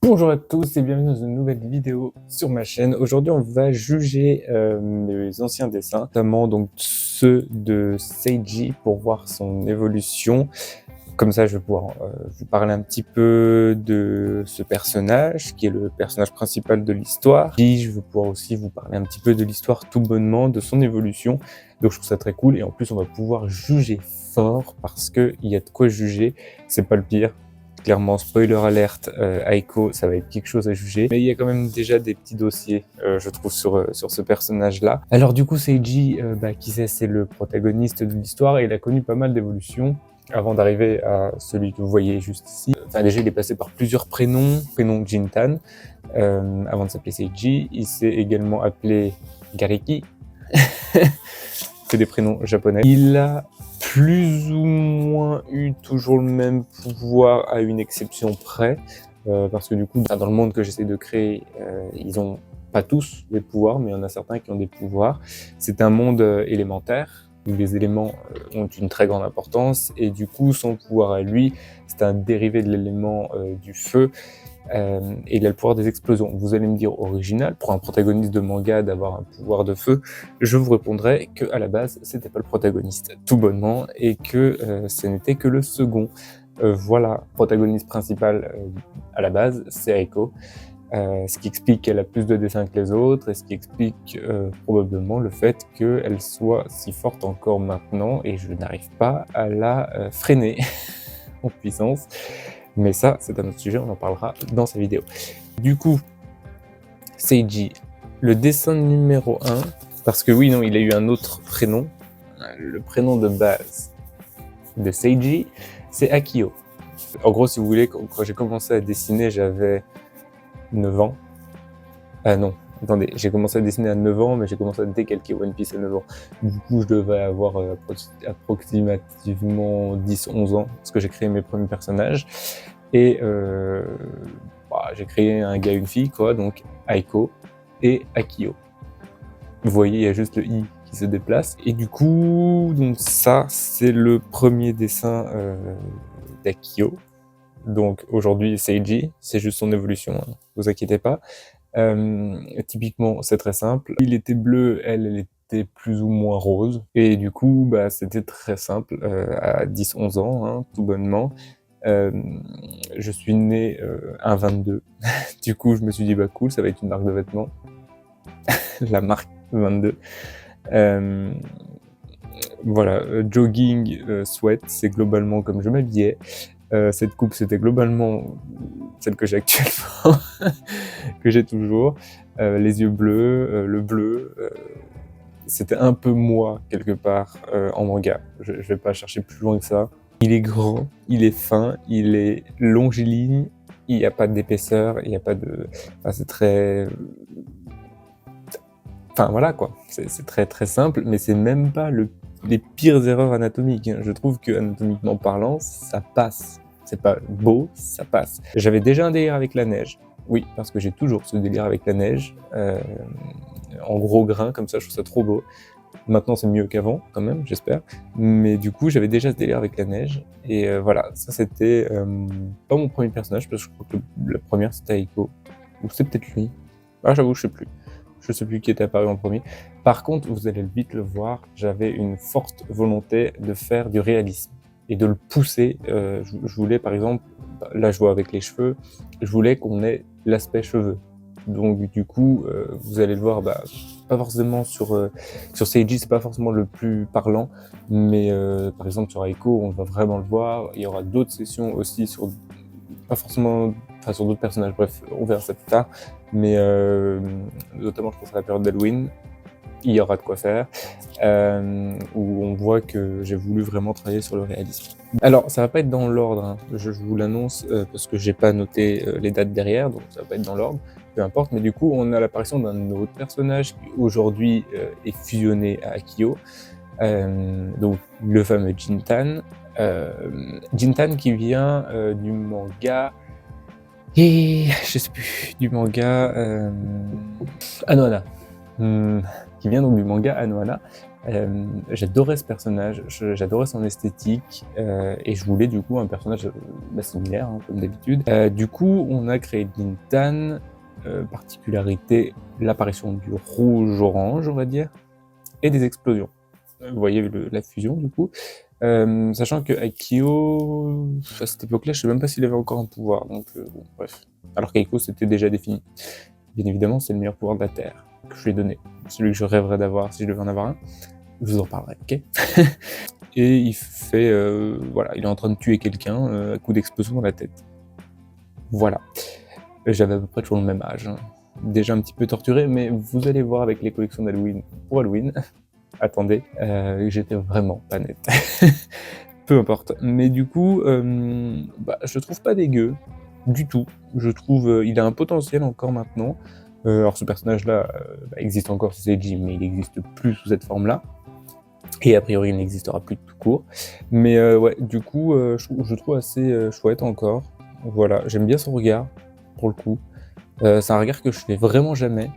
Bonjour à tous et bienvenue dans une nouvelle vidéo sur ma chaîne. Aujourd'hui, on va juger mes anciens dessins, notamment donc ceux de Seiji pour voir son évolution. Comme ça, je vais pouvoir vous parler un petit peu de ce personnage, qui est le personnage principal de l'histoire. Puis, je vais pouvoir aussi vous parler un petit peu de l'histoire tout bonnement, de son évolution. Donc, je trouve ça très cool. Et en plus, on va pouvoir juger fort parce qu'il y a de quoi juger. C'est pas le pire. Clairement, spoiler alert, Aiko, ça va être quelque chose à juger. Mais il y a quand même déjà des petits dossiers, je trouve, sur ce personnage-là. Alors du coup, Seiji, qui c'est le protagoniste de l'histoire et il a connu pas mal d'évolutions avant d'arriver à celui que vous voyez juste ici. Enfin, déjà, il est passé par plusieurs prénom Jintan, avant de s'appeler Seiji. Il s'est également appelé Gariki. C'est des prénoms japonais. Il a plus ou moins eu toujours le même pouvoir à une exception près, parce que du coup, dans le monde que j'essaie de créer, ils ont pas tous des pouvoirs, mais il y en a certains qui ont des pouvoirs. C'est un monde élémentaire, où les éléments ont une très grande importance, et du coup, son pouvoir à lui, c'est un dérivé de l'élément du feu, et il a le pouvoir des explosions. Vous allez me dire original, pour un protagoniste de manga d'avoir un pouvoir de feu, je vous répondrai que à la base c'était pas le protagoniste, tout bonnement, et que ce n'était que le second. Voilà, protagoniste principal à la base, c'est Aiko, ce qui explique qu'elle a plus de dessins que les autres, et ce qui explique probablement le fait qu'elle soit si forte encore maintenant, et je n'arrive pas à la freiner en puissance. Mais ça, c'est un autre sujet, on en parlera dans sa vidéo. Du coup, Seiji, le dessin numéro 1, parce que oui, non, il a eu un autre prénom. Le prénom de base de Seiji, c'est Akio. En gros, si vous voulez, quand j'ai commencé à dessiner, j'avais 9 ans. Ah non, attendez, j'ai commencé à dessiner à 9 ans, mais j'ai commencé à décalquer One Piece à 9 ans. Du coup, je devais avoir approximativement 10-11 ans, parce que j'ai créé mes premiers personnages. Et j'ai créé un gars et une fille, quoi, donc Aiko et Akio. Vous voyez, il y a juste le i qui se déplace. Et du coup, donc ça, c'est le premier dessin d'Akio. Donc aujourd'hui, Seiji, c'est juste son évolution, hein, vous inquiétez pas. Typiquement, c'est très simple. Il était bleu, elle était plus ou moins rose. Et du coup, c'était très simple, à 10-11 ans, hein, tout bonnement. Je suis né un 22. Du coup, je me suis dit, cool, ça va être une marque de vêtements. La marque 22. Voilà, jogging, sweat, c'est globalement comme je m'habillais. Cette coupe, c'était globalement celle que j'ai actuellement, que j'ai toujours. Les yeux bleus, le bleu, c'était un peu moi, quelque part, en manga. Je vais pas chercher plus loin que ça. Il est grand, il est fin, il est longiligne, il n'y a pas d'épaisseur, il n'y a pas de... Enfin, c'est très... Enfin voilà quoi, c'est très très simple, mais c'est même pas les pires erreurs anatomiques. Je trouve que anatomiquement parlant, ça passe. C'est pas beau, ça passe. J'avais déjà un délire avec la neige. Oui, parce que j'ai toujours ce délire avec la neige. En gros grains, comme ça, je trouve ça trop beau. Maintenant, c'est mieux qu'avant, quand même, j'espère. Mais du coup, j'avais déjà ce délire avec la neige. Et voilà, ça c'était pas mon premier personnage, parce que je crois que la première c'était Aiko. Ou c'était peut-être lui. Ah, j'avoue, je sais plus. Je sais plus qui était apparu en premier. Par contre, vous allez vite le voir, j'avais une forte volonté de faire du réalisme et de le pousser. Je voulais, par exemple, là je vois avec les cheveux, je voulais qu'on ait l'aspect cheveux. Donc du coup, vous allez le voir, pas forcément sur Seiji, c'est pas forcément le plus parlant, mais par exemple sur Aiko, on va vraiment le voir. Il y aura d'autres sessions aussi sur, pas forcément, enfin sur d'autres personnages, bref, on verra ça plus tard, mais notamment je pense à la période d'Halloween, il y aura de quoi faire, où on voit que j'ai voulu vraiment travailler sur le réalisme. Alors, ça va pas être dans l'ordre, hein. Je vous l'annonce, parce que j'ai pas noté les dates derrière, donc ça va pas être dans l'ordre, peu importe, mais du coup, on a l'apparition d'un autre personnage qui aujourd'hui est fusionné à Akio, donc le fameux Jintan. Jintan qui vient du manga, et je sais plus, du manga Anohana. Qui vient donc du manga Anohana. J'adorais ce personnage, j'adorais son esthétique, et je voulais du coup un personnage similaire, hein, comme d'habitude. Du coup, on a créé Jintan, particularité, l'apparition du rouge-orange, on va dire, et des explosions. Vous voyez la fusion du coup. Sachant que Aikyo, à cette époque-là, je sais même pas s'il avait encore un pouvoir, donc bon, bref. Alors qu'Aiko, c'était déjà défini. Bien évidemment, c'est le meilleur pouvoir de la Terre que je lui ai donné. Celui que je rêverais d'avoir si je devais en avoir un. Je vous en parlerai, ok. Et il fait, voilà, il est en train de tuer quelqu'un à coup d'explosion dans la tête. Voilà. J'avais à peu près toujours le même âge. Hein. Déjà un petit peu torturé, mais vous allez voir avec les collections d'Halloween pour Halloween. Attendez, j'étais vraiment pas net. Peu importe. Mais du coup, je le trouve pas dégueu du tout. Je trouve il a un potentiel encore maintenant. Alors ce personnage-là existe encore sous Seiji, mais il n'existe plus sous cette forme-là. Et a priori, il n'existera plus tout court. Mais ouais, du coup, je trouve assez chouette encore. Voilà, j'aime bien son regard, pour le coup. C'est un regard que je fais vraiment jamais.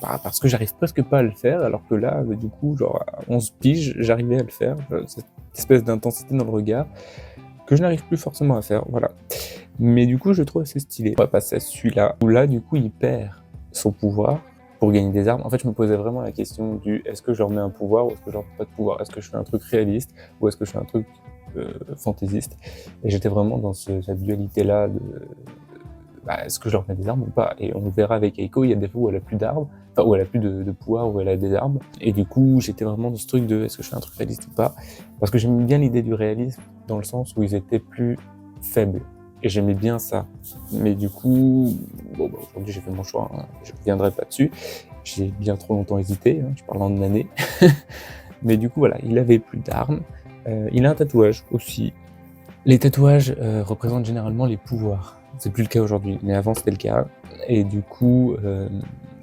Parce que j'arrive presque pas à le faire, alors que là, du coup, genre à 11 piges, j'arrivais à le faire. Cette espèce d'intensité dans le regard que je n'arrive plus forcément à faire, voilà. Mais du coup, je le trouve assez stylé. On va passer à celui-là, où là, du coup, il perd son pouvoir pour gagner des armes. En fait, je me posais vraiment la question du est-ce que je remets un pouvoir ou est-ce que je remets pas de pouvoir? Est-ce que je fais un truc réaliste ou est-ce que je fais un truc fantaisiste? Et j'étais vraiment dans cette dualité-là de est-ce que je leur mets des armes ou pas? Et on verra avec Eiko, il y a des fois où elle a plus d'armes, enfin où elle a plus de pouvoir, où elle a des armes. Et du coup, j'étais vraiment dans ce truc de est-ce que je fais un truc réaliste ou pas? Parce que j'aime bien l'idée du réalisme dans le sens où ils étaient plus faibles. Et j'aimais bien ça. Mais du coup, aujourd'hui j'ai fait mon choix, hein. Je ne reviendrai pas dessus. J'ai bien trop longtemps hésité, hein. Je parle en une année. Mais du coup, voilà, il avait plus d'armes. Il a un tatouage aussi. Les tatouages représentent généralement les pouvoirs. C'est plus le cas aujourd'hui, mais avant c'était le cas. Et du coup,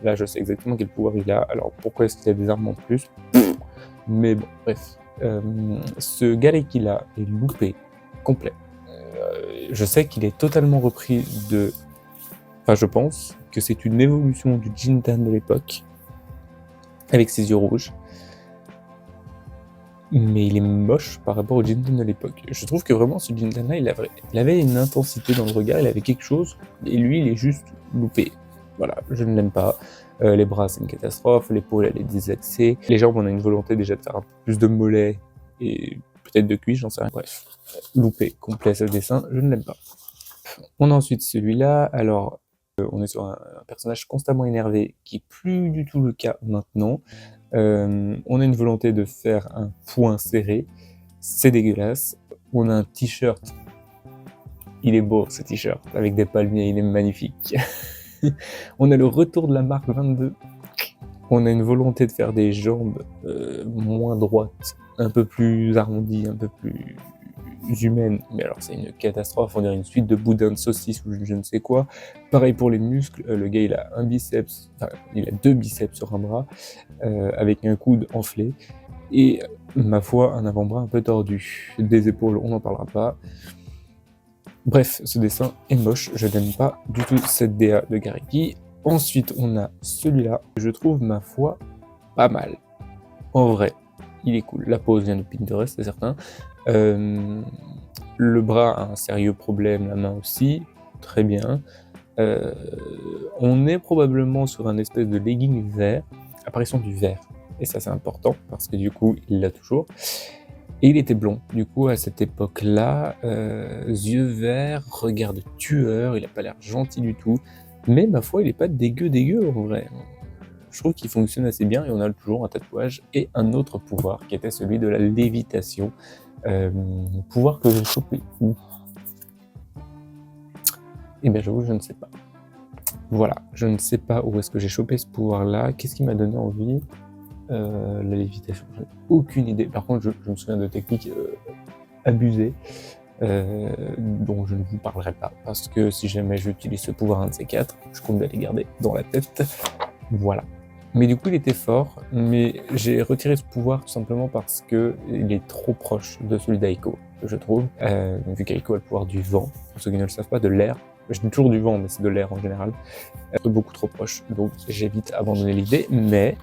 là je sais exactement quel pouvoir il a. Alors pourquoi est-ce qu'il a des armes en plus? Mais bon, bref. Ce Gareki là est loupé, complet. Je sais qu'il est totalement repris de... Enfin, je pense que c'est une évolution du Jintan de l'époque, avec ses yeux rouges. Mais il est moche par rapport au Jintan de l'époque. Je trouve que vraiment ce Jintan-là, il avait une intensité dans le regard, il avait quelque chose, et lui, il est juste loupé. Voilà, je ne l'aime pas. Les bras, c'est une catastrophe, l'épaule, elle est désaxée. Les jambes, on a une volonté déjà de faire un peu plus de mollets, et peut-être de cuisse, j'en sais rien. Bref, loupé, complet ce dessin, je ne l'aime pas. On a ensuite celui-là, alors... on est sur un personnage constamment énervé, qui est plus du tout le cas maintenant. On a une volonté de faire un point serré, c'est dégueulasse. On a un t-shirt, il est beau ce t-shirt, avec des palmiers, il est magnifique. On a le retour de la marque 22. On a une volonté de faire des jambes moins droites, un peu plus arrondies, un peu plus humaines, mais alors c'est une catastrophe, on dirait une suite de boudins de saucisses ou je ne sais quoi. Pareil pour les muscles, le gars il a un biceps, enfin il a 2 biceps sur un bras, avec un coude enflé, et ma foi un avant-bras un peu tordu. Des épaules on n'en parlera pas. Bref, ce dessin est moche, je n'aime pas du tout cette DA de Gareki. Ensuite on a celui-là, je trouve ma foi pas mal. En vrai, il est cool. La pose vient de Pinterest, c'est certain. Le bras a un sérieux problème, la main aussi, très bien. On est probablement sur un espèce de legging vert, apparition du vert. Et ça c'est important, parce que du coup, il l'a toujours. Et il était blond, du coup, à cette époque-là, yeux verts, regard de tueur, il a pas l'air gentil du tout. Mais ma foi, il est pas dégueu en vrai. Je trouve qu'il fonctionne assez bien et on a toujours un tatouage et un autre pouvoir qui était celui de la lévitation. Pouvoir que j'ai chopé où? Eh bien j'avoue, je ne sais pas. Voilà, je ne sais pas où est-ce que j'ai chopé ce pouvoir-là. Qu'est-ce qui m'a donné envie? La lévitation, j'ai aucune idée. Par contre, je me souviens de techniques abusées dont je ne vous parlerai pas. Parce que si jamais j'utilise ce pouvoir un de ces quatre, je compte bien les garder dans la tête. Voilà. Mais du coup, il était fort, mais j'ai retiré ce pouvoir tout simplement parce qu'il est trop proche de celui d'Aiko, je trouve. Vu qu'Aiko a le pouvoir du vent, pour ceux qui ne le savent pas, de l'air. Je dis toujours du vent, mais c'est de l'air en général. Beaucoup trop proche, donc j'évite abandonner l'idée, mais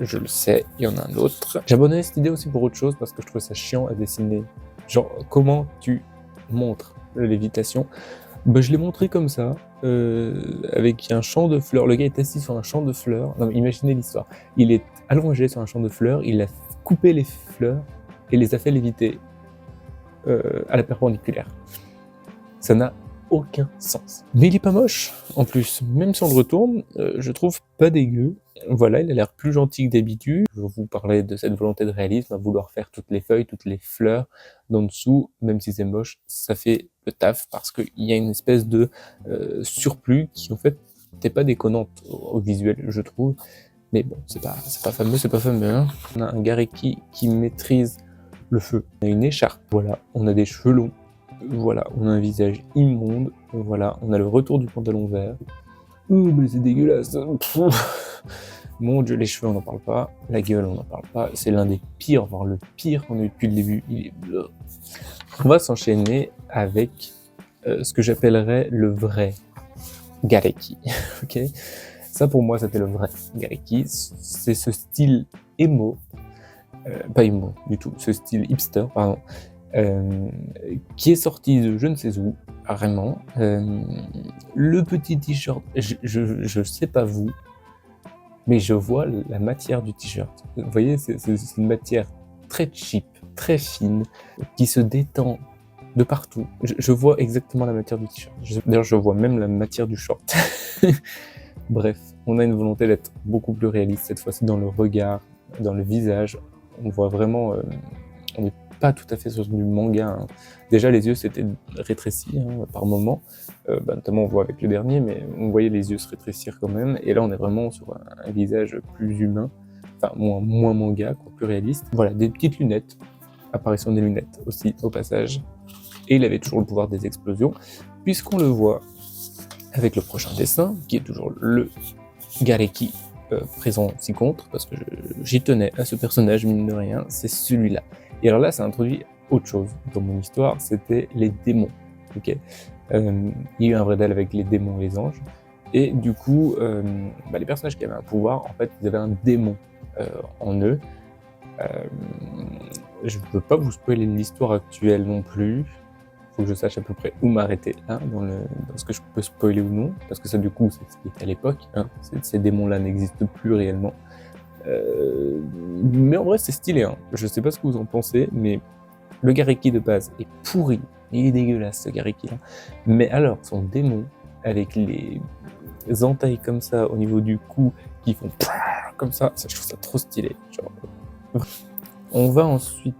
je le sais, il y en a un autre. J'ai abandonné cette idée aussi pour autre chose parce que je trouvais ça chiant à dessiner. Genre, comment tu montres la lévitation? Bah, je l'ai montré comme ça, avec un champ de fleurs. Le gars est assis sur un champ de fleurs. Non, mais imaginez l'histoire. Il est allongé sur un champ de fleurs, il a coupé les fleurs et les a fait léviter à la perpendiculaire. Ça n'a aucun sens. Mais il est pas moche, en plus. Même si on le retourne, je trouve pas dégueu. Voilà, il a l'air plus gentil que d'habitude. Je vous parlais de cette volonté de réalisme, à vouloir faire toutes les feuilles, toutes les fleurs d'en dessous, même si c'est moche, ça fait le taf parce qu'il y a une espèce de surplus qui en fait n'est pas déconnante au visuel, je trouve. Mais bon, c'est pas fameux, hein. On a un Gareki qui maîtrise le feu. On a une écharpe, voilà. On a des cheveux longs, voilà. On a un visage immonde, voilà. On a le retour du pantalon vert. Oh, mais c'est dégueulasse. Mon Dieu, les cheveux, on n'en parle pas. La gueule, on n'en parle pas. C'est l'un des pires, voire le pire qu'on a eu depuis le début. Il est bleu. On va s'enchaîner avec ce que j'appellerais le vrai Gareki. Ok, ça pour moi, c'était le vrai Gareki. C'est ce style emo, pas emo du tout, ce style hipster, pardon, qui est sorti de je ne sais où, vraiment. Le petit t-shirt, je sais pas vous, mais je vois la matière du t-shirt. Vous voyez, c'est une matière très cheap, très fine, qui se détend de partout. Je vois exactement la matière du t-shirt. D'ailleurs, je vois même la matière du short. Bref, on a une volonté d'être beaucoup plus réaliste cette fois-ci dans le regard, dans le visage. On voit vraiment, on n'est pas tout à fait sur du manga, hein. Déjà, les yeux s'étaient rétrécis, hein, par moments, notamment on voit avec le dernier, mais on voyait les yeux se rétrécir quand même. Et là, on est vraiment sur un visage plus humain, enfin moins manga, quoi, plus réaliste. Voilà, des petites lunettes, apparition des lunettes aussi au passage. Et il avait toujours le pouvoir des explosions, puisqu'on le voit avec le prochain dessin, qui est toujours le Gareki présent ci-contre, parce que j'y tenais à ce personnage, mine de rien, c'est celui-là. Et alors là, ça introduit autre chose dans mon histoire, c'était les démons. Okay, il y a eu un vrai duel avec les démons et les anges, et du coup, les personnages qui avaient un pouvoir, en fait, ils avaient un démon en eux. Je ne veux pas vous spoiler l'histoire actuelle non plus. Faut que je sache à peu près où m'arrêter là, dans ce que je peux spoiler ou non, parce que ça du coup c'est ce qui était à l'époque, hein. Ces démons-là n'existent plus réellement. Mais en vrai c'est stylé, hein. Je sais pas ce que vous en pensez, mais le Gareki de base est pourri, il est dégueulasse ce Gareki là. Mais alors son démon, avec les entailles comme ça au niveau du cou, qui font comme ça, je trouve ça trop stylé. Genre... On va ensuite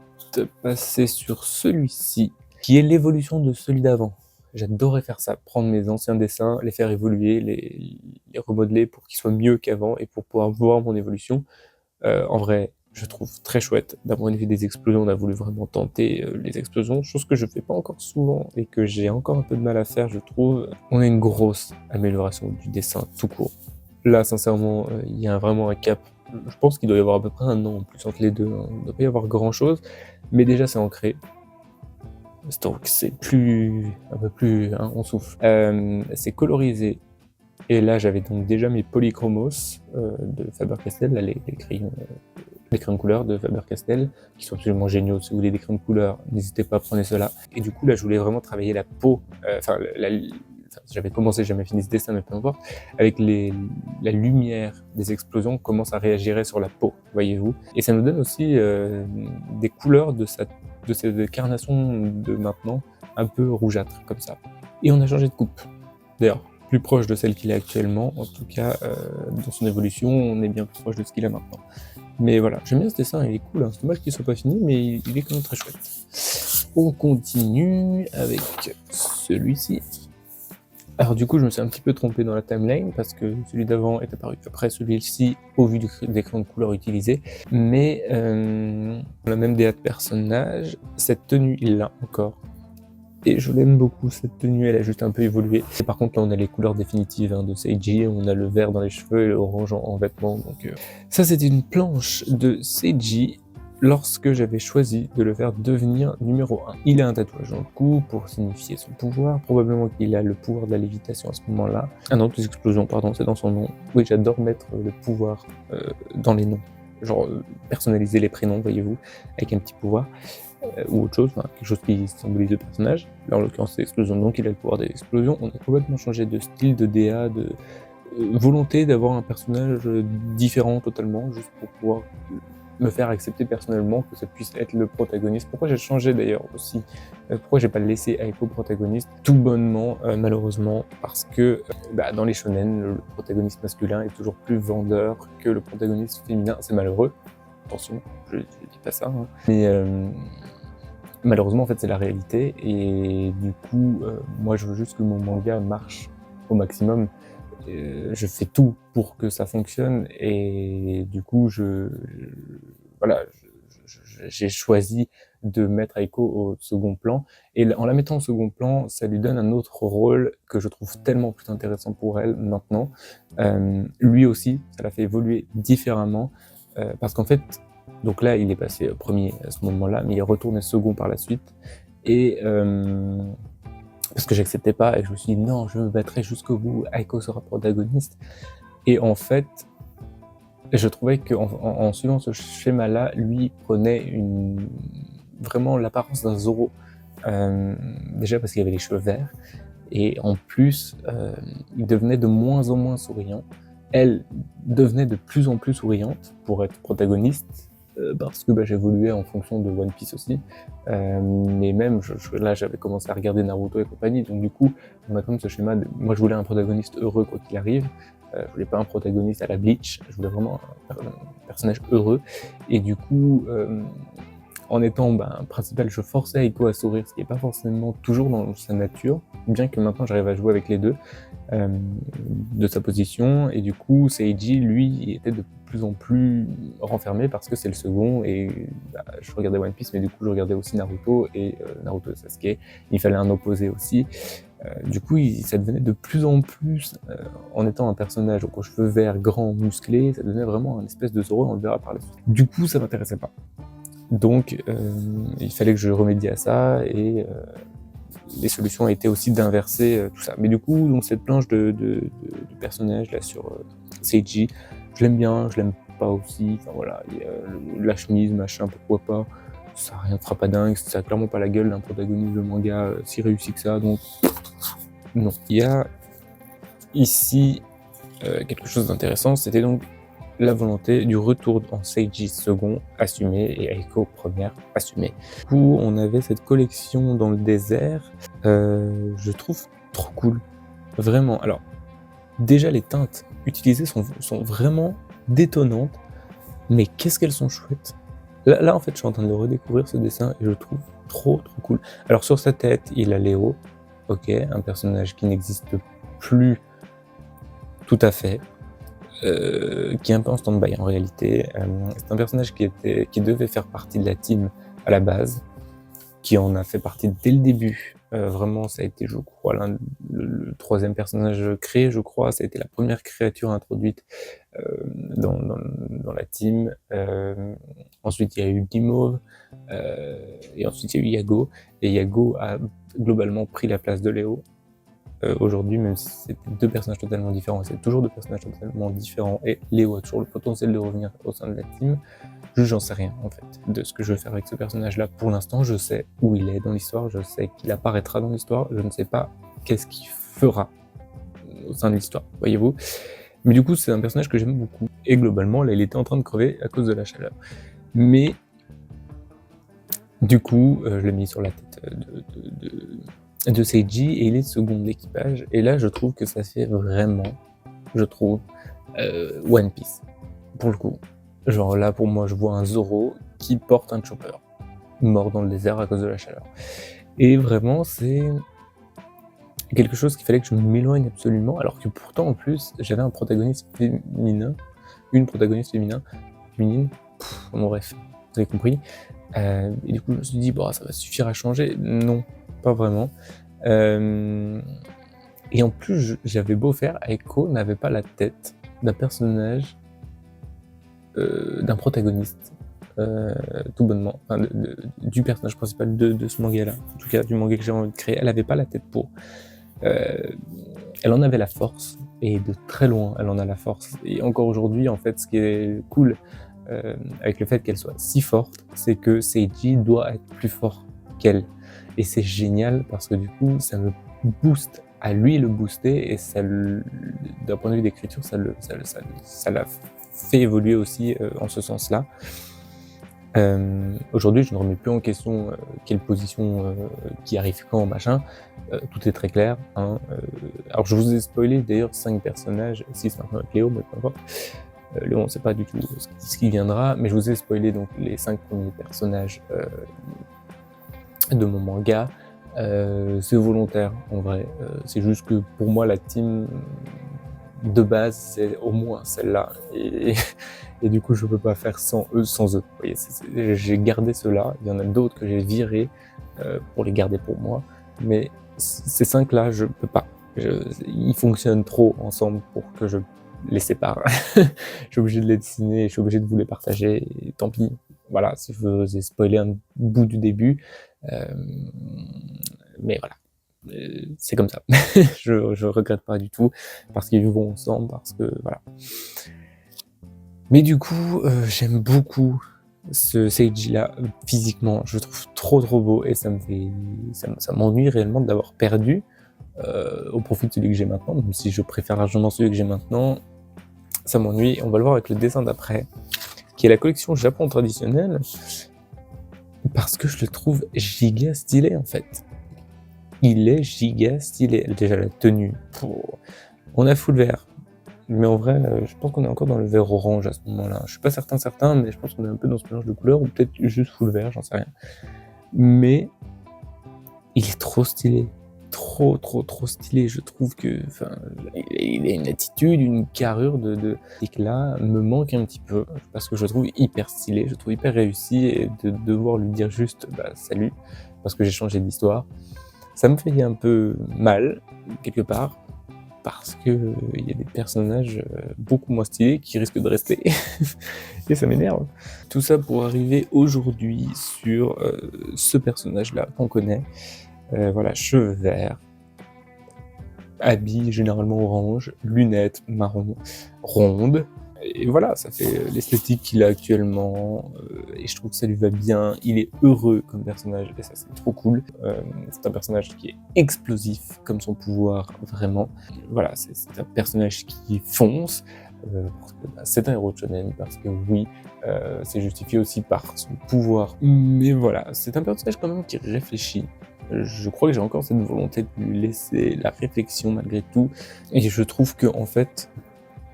passer sur celui-ci, qui est l'évolution de celui d'avant. J'adorais faire ça, prendre mes anciens dessins, les faire évoluer, les remodeler pour qu'ils soient mieux qu'avant et pour pouvoir voir mon évolution. En vrai, je trouve très chouette. D'un point de vue des explosions, on a voulu vraiment tenter les explosions, chose que je fais pas encore souvent et que j'ai encore un peu de mal à faire, je trouve. On a une grosse amélioration du dessin tout court. Là, sincèrement, il y a vraiment un cap. Je pense qu'il doit y avoir à peu près un an en plus entre les deux, hein. Il ne doit pas y avoir grand-chose, mais déjà c'est ancré. Donc c'est un peu plus, hein, on souffle. C'est colorisé. Et là j'avais donc déjà mes polychromos de Faber-Castell, là, les crayons de couleur de Faber-Castell, qui sont absolument géniaux. Si vous voulez des crayons de couleur, n'hésitez pas à prendre ceux-là. Et du coup là je voulais vraiment travailler la peau, j'avais commencé, jamais fini ce dessin, mais peu importe, avec la lumière des explosions, comment ça réagirait sur la peau, voyez-vous. Et ça nous donne aussi des couleurs de cette carnation de maintenant, un peu rougeâtre, comme ça. Et on a changé de coupe, d'ailleurs, plus proche de celle qu'il a actuellement, en tout cas, dans son évolution, on est bien plus proche de ce qu'il a maintenant. Mais voilà, j'aime bien ce dessin, il est cool, hein. C'est dommage qu'il soit pas fini, mais il est quand même très chouette. On continue avec celui-ci. Alors du coup, je me suis un petit peu trompé dans la timeline, parce que celui d'avant est apparu après celui-ci, au vu des crayons de couleur utilisés. Mais on a même des de personnages. Cette tenue, il l'a encore. Et je l'aime beaucoup, cette tenue, elle a juste un peu évolué. Et par contre, là, on a les couleurs définitives, hein, de Seiji. On a le vert dans les cheveux et l'orange en vêtements. Donc, ça, c'était une planche de Seiji lorsque j'avais choisi de le faire devenir numéro 1. Il a un tatouage dans le cou pour signifier son pouvoir. Probablement qu'il a le pouvoir de la lévitation à ce moment-là. Ah non, des explosions, pardon, c'est dans son nom. Oui, j'adore mettre le pouvoir dans les noms. genre personnaliser les prénoms, voyez-vous, avec un petit pouvoir. Ou autre chose, enfin, quelque chose qui symbolise le personnage. Là, en l'occurrence, c'est l'explosion, donc il a le pouvoir de l'explosion. On a complètement changé de style, de DA, de volonté d'avoir un personnage différent totalement, juste pour pouvoir me faire accepter personnellement que ça puisse être le protagoniste. Pourquoi j'ai changé d'ailleurs aussi, pourquoi j'ai pas laissé Aiko protagoniste? Tout bonnement, malheureusement, parce que dans les shonen, le protagoniste masculin est toujours plus vendeur que le protagoniste féminin. C'est malheureux, attention, je dis pas ça, hein. Mais malheureusement, en fait, c'est la réalité, et du coup, moi, je veux juste que mon manga marche au maximum. Je fais tout pour que ça fonctionne, et du coup, voilà, j'ai choisi de mettre Aiko au second plan, et en la mettant au second plan, ça lui donne un autre rôle que je trouve tellement plus intéressant pour elle maintenant. Lui aussi, ça l'a fait évoluer différemment, parce qu'en fait, donc là, il est passé premier à ce moment-là, mais il est retourné second par la suite. Et parce que j'acceptais pas, et je me suis dit non, je me battrai jusqu'au bout, Aiko sera protagoniste. Et en fait, je trouvais qu'en suivant ce schéma-là, lui prenait vraiment l'apparence d'un Zoro. Déjà parce qu'il avait les cheveux verts, et en plus, il devenait de moins en moins souriant. Elle devenait de plus en plus souriante pour être protagoniste, parce que j'évoluais en fonction de One Piece aussi. Mais même, là, j'avais commencé à regarder Naruto et compagnie, donc du coup, on a comme ce schéma moi, je voulais un protagoniste heureux quoi qu'il arrive. Je voulais pas un protagoniste à la Bleach, je voulais vraiment un personnage heureux. Et du coup, en étant principal, je forçais Aiko à sourire, ce qui n'est pas forcément toujours dans sa nature, bien que maintenant j'arrive à jouer avec les deux, de sa position. Et du coup, Seiji, lui, était de plus en plus renfermé parce que c'est le second, et je regardais One Piece, mais du coup je regardais aussi Naruto, et Naruto et Sasuke, il fallait un opposé aussi. Du coup, ça devenait de plus en plus, en étant un personnage aux cheveux verts, grand, musclé, ça devenait vraiment un espèce de Zoro, on le verra par la suite. Du coup, ça m'intéressait pas. Donc, il fallait que je remédie à ça, et les solutions étaient aussi d'inverser tout ça. Mais du coup, donc cette planche de personnage là sur Seiji, je l'aime bien, je l'aime pas aussi. Enfin voilà, la chemise, machin, pourquoi pas. Ça ne fera pas dingue, ça a clairement pas la gueule d'un protagoniste de manga si réussi que ça, donc non. Il y a ici quelque chose d'intéressant, c'était donc la volonté du retour en Seiji second assumé et Aiko première assumée. Du coup, on avait cette collection dans le désert, je trouve trop cool, vraiment. Alors, déjà les teintes utilisées sont vraiment détonnantes, mais qu'est-ce qu'elles sont chouettes. Là, en fait, je suis en train de redécouvrir ce dessin et je le trouve trop cool. Alors, sur sa tête, il a Léo, ok, un personnage qui n'existe plus tout à fait, qui est un peu en stand-by en réalité. C'est un personnage qui devait faire partie de la team à la base, qui en a fait partie dès le début. Vraiment, ça a été, je crois, le troisième personnage créé, je crois. Ça a été la première créature introduite dans la team. Ensuite, il y a eu Guimauve, et ensuite, il y a eu Yago. Et Yago a globalement pris la place de Léo. Aujourd'hui, même si c'est deux personnages totalement différents, c'est toujours deux personnages totalement différents, et Léo a toujours le potentiel de revenir au sein de la team. J'en sais rien en fait de ce que je vais faire avec ce personnage-là. Pour l'instant, je sais où il est dans l'histoire, je sais qu'il apparaîtra dans l'histoire, je ne sais pas qu'est-ce qu'il fera au sein de l'histoire, voyez-vous. Mais du coup, c'est un personnage que j'aime beaucoup. Et globalement, là, il était en train de crever à cause de la chaleur. Mais du coup, je l'ai mis sur la tête de Seiji, et il est second d'équipage. Et là, je trouve que ça fait vraiment, One Piece, pour le coup. Genre là, pour moi, je vois un Zoro qui porte un chopper, mort dans le désert à cause de la chaleur. Et vraiment, c'est quelque chose qu'il fallait que je m'éloigne absolument, alors que pourtant, en plus, j'avais un protagoniste féminin, une protagoniste féminine, bon bref, vous avez compris. Et du coup, je me suis dit, ça va suffire à changer. Non, pas vraiment. Et en plus, j'avais beau faire, Aiko n'avait pas la tête d'un personnage, d'un protagoniste, tout bonnement, enfin, du personnage principal de ce manga-là, en tout cas du manga que j'ai envie de créer. Elle avait pas la tête pour. Elle en avait la force, et de très loin, elle en a la force. Et encore aujourd'hui, en fait, ce qui est cool avec le fait qu'elle soit si forte, c'est que Seiji doit être plus fort qu'elle. Et c'est génial parce que du coup, ça me booste à lui le booster et d'un point de vue d'écriture, ça l'a fait évoluer aussi en ce sens-là. Aujourd'hui, je ne remets plus en question quelle position qui arrive quand, machin. Tout est très clair. Hein. Alors, je vous ai spoilé d'ailleurs 5 personnages, 6 maintenant avec Léo, mais peu importe. Léo, on ne sait pas du tout ce qui viendra, mais je vous ai spoilé donc les 5 premiers personnages de mon manga. C'est volontaire en vrai. C'est juste que pour moi, la team de base, c'est au moins celle-là. Et du coup, je peux pas faire sans eux. Vous voyez, j'ai gardé ceux-là. Il y en a d'autres que j'ai virés pour les garder pour moi. Mais ces 5-là, je peux pas. Ils fonctionnent trop ensemble pour que je les sépare. Je suis obligé de les dessiner, je suis obligé de vous les partager. Et tant pis. Voilà, si je vous ai spoilé un bout du début. Mais voilà. C'est comme ça. je regrette pas du tout parce qu'ils vont ensemble, parce que voilà. Mais du coup, j'aime beaucoup ce Seiji là physiquement. Je le trouve trop beau et ça m'ennuie réellement de l'avoir perdu au profit de celui que j'ai maintenant. Même si je préfère largement celui que j'ai maintenant, ça m'ennuie. On va le voir avec le dessin d'après, qui est la collection Japon traditionnelle, parce que je le trouve giga stylé en fait. Il est giga stylé. Déjà la tenue. On a full vert. Mais en vrai, je pense qu'on est encore dans le vert orange à ce moment-là. Je suis pas certain, mais je pense qu'on est un peu dans ce mélange de couleurs, ou peut-être juste full vert, j'en sais rien. Mais il est trop stylé. Trop stylé. Je trouve que, il a une attitude, une carrure d'éclat me manque un petit peu, parce que je le trouve hyper stylé, je le trouve hyper réussi, et de devoir lui dire juste, salut, parce que j'ai changé d'histoire, ça me fait un peu mal, quelque part, parce que il y a des personnages beaucoup moins stylés qui risquent de rester et ça m'énerve. Tout ça pour arriver aujourd'hui sur ce personnage-là qu'on connaît. Voilà, cheveux verts, habits généralement orange, lunettes marron, rondes. Et voilà, ça fait l'esthétique qu'il a actuellement, et je trouve que ça lui va bien. Il est heureux comme personnage, et ça c'est trop cool. C'est un personnage qui est explosif comme son pouvoir, vraiment. Voilà, c'est un personnage qui fonce, parce que c'est un héros de shonen, parce que oui, c'est justifié aussi par son pouvoir. Mais voilà, c'est un personnage quand même qui réfléchit. Je crois que j'ai encore cette volonté de lui laisser la réflexion malgré tout, et je trouve que en fait,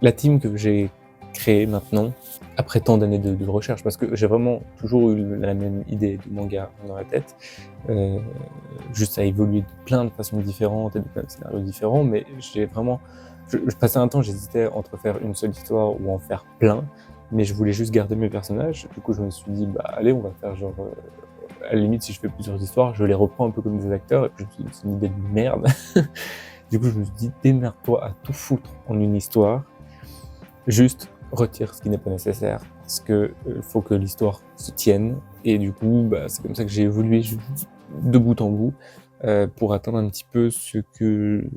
la team que j'ai créée maintenant, après tant d'années de recherche, parce que j'ai vraiment toujours eu la même idée de manga dans la tête, juste à évoluer de plein de façons différentes et de plein de scénarios différents, mais j'ai vraiment... Je passais un temps, j'hésitais entre faire une seule histoire ou en faire plein, mais je voulais juste garder mes personnages. Du coup, je me suis dit, allez, on va faire genre... à la limite, si je fais plusieurs histoires, je les reprends un peu comme des acteurs, et puis je me suis dit, c'est une idée de merde. Du coup, je me suis dit, démerde-toi à tout foutre en une histoire, juste retire ce qui n'est pas nécessaire, parce que faut que l'histoire se tienne, et du coup, c'est comme ça que j'ai évolué de bout en bout, pour atteindre un petit peu ce que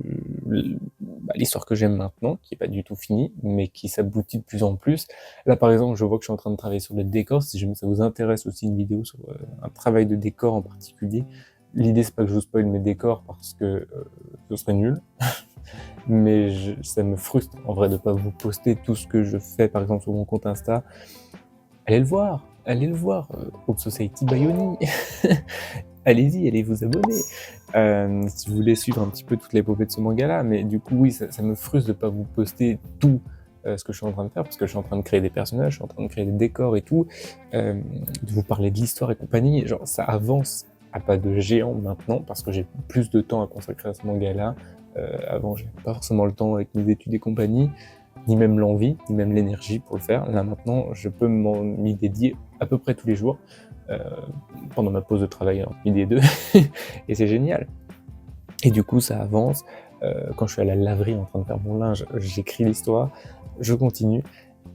l'histoire que j'aime maintenant, qui est pas du tout finie, mais qui s'aboutit de plus en plus. Là, par exemple, je vois que je suis en train de travailler sur le décor. Si jamais ça vous intéresse aussi, une vidéo sur un travail de décor en particulier, l'idée c'est pas que je vous spoil mes décors parce que ce serait nul, mais ça me frustre en vrai de pas vous poster tout ce que je fais, par exemple sur mon compte Insta. Allez le voir, Old Society Bayoni. Allez-y, allez vous abonner si vous voulez suivre un petit peu toute l'épopée de ce manga-là. Mais du coup, oui, ça me frustre de pas vous poster tout ce que je suis en train de faire, parce que je suis en train de créer des personnages, je suis en train de créer des décors et tout, de vous parler de l'histoire et compagnie. Genre, ça avance à pas de géant maintenant, parce que j'ai plus de temps à consacrer à ce manga-là. Avant, j'avais pas forcément le temps avec mes études et compagnie, ni même l'envie, ni même l'énergie pour le faire. Là, maintenant, je peux m'y dédier à peu près tous les jours, pendant ma pause de travail entre midi et 2, et c'est génial. Et du coup, ça avance. Quand je suis à la laverie en train de faire mon linge, j'écris l'histoire, je continue.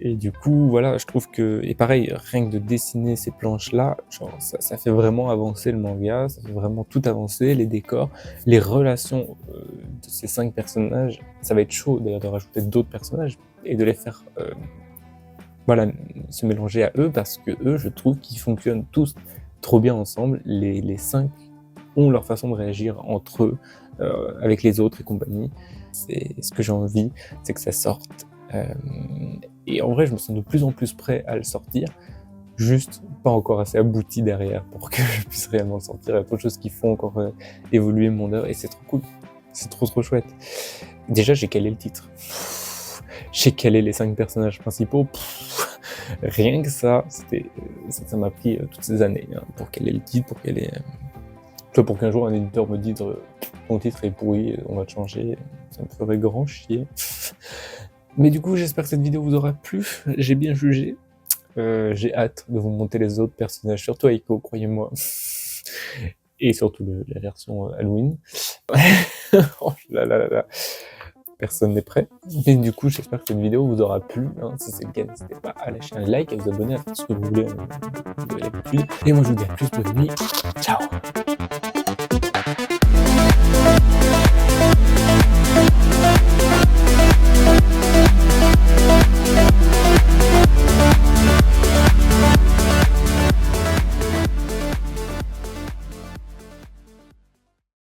Et du coup, voilà, je trouve que... Et pareil, rien que de dessiner ces planches-là, genre, ça fait vraiment avancer le manga, ça fait vraiment tout avancer, les décors, les relations de ces 5 personnages. Ça va être chaud d'ailleurs de rajouter d'autres personnages et de les faire voilà, se mélanger à eux parce que eux, je trouve qu'ils fonctionnent tous trop bien ensemble. Les 5 ont leur façon de réagir entre eux, avec les autres et compagnie. C'est ce que j'ai envie, c'est que ça sorte. Et en vrai, je me sens de plus en plus prêt à le sortir, juste pas encore assez abouti derrière pour que je puisse réellement le sortir. Il y a trop de choses qui font encore évoluer mon œuvre et c'est trop cool. C'est trop chouette. Déjà, j'ai calé le titre. J'ai calé les 5 personnages principaux. Rien que ça, ça m'a pris toutes ces années hein, pour caler le titre, pour caler. Pour qu'un jour un éditeur me dise ton titre est pourri, on va te changer, ça me ferait grand chier. Mais du coup, j'espère que cette vidéo vous aura plu. J'ai bien jugé. J'ai hâte de vous monter les autres personnages, surtout Aiko, croyez-moi. Et surtout la version Halloween. Oh là là là là. Personne n'est prêt. Mais du coup, j'espère que cette vidéo vous aura plu. Hein. Si c'est le cas, n'hésitez pas à lâcher un like, à vous abonner, à faire ce que vous voulez. Vous avez l'habitude. Et moi, je vous dis à plus, bonne nuit. Ciao.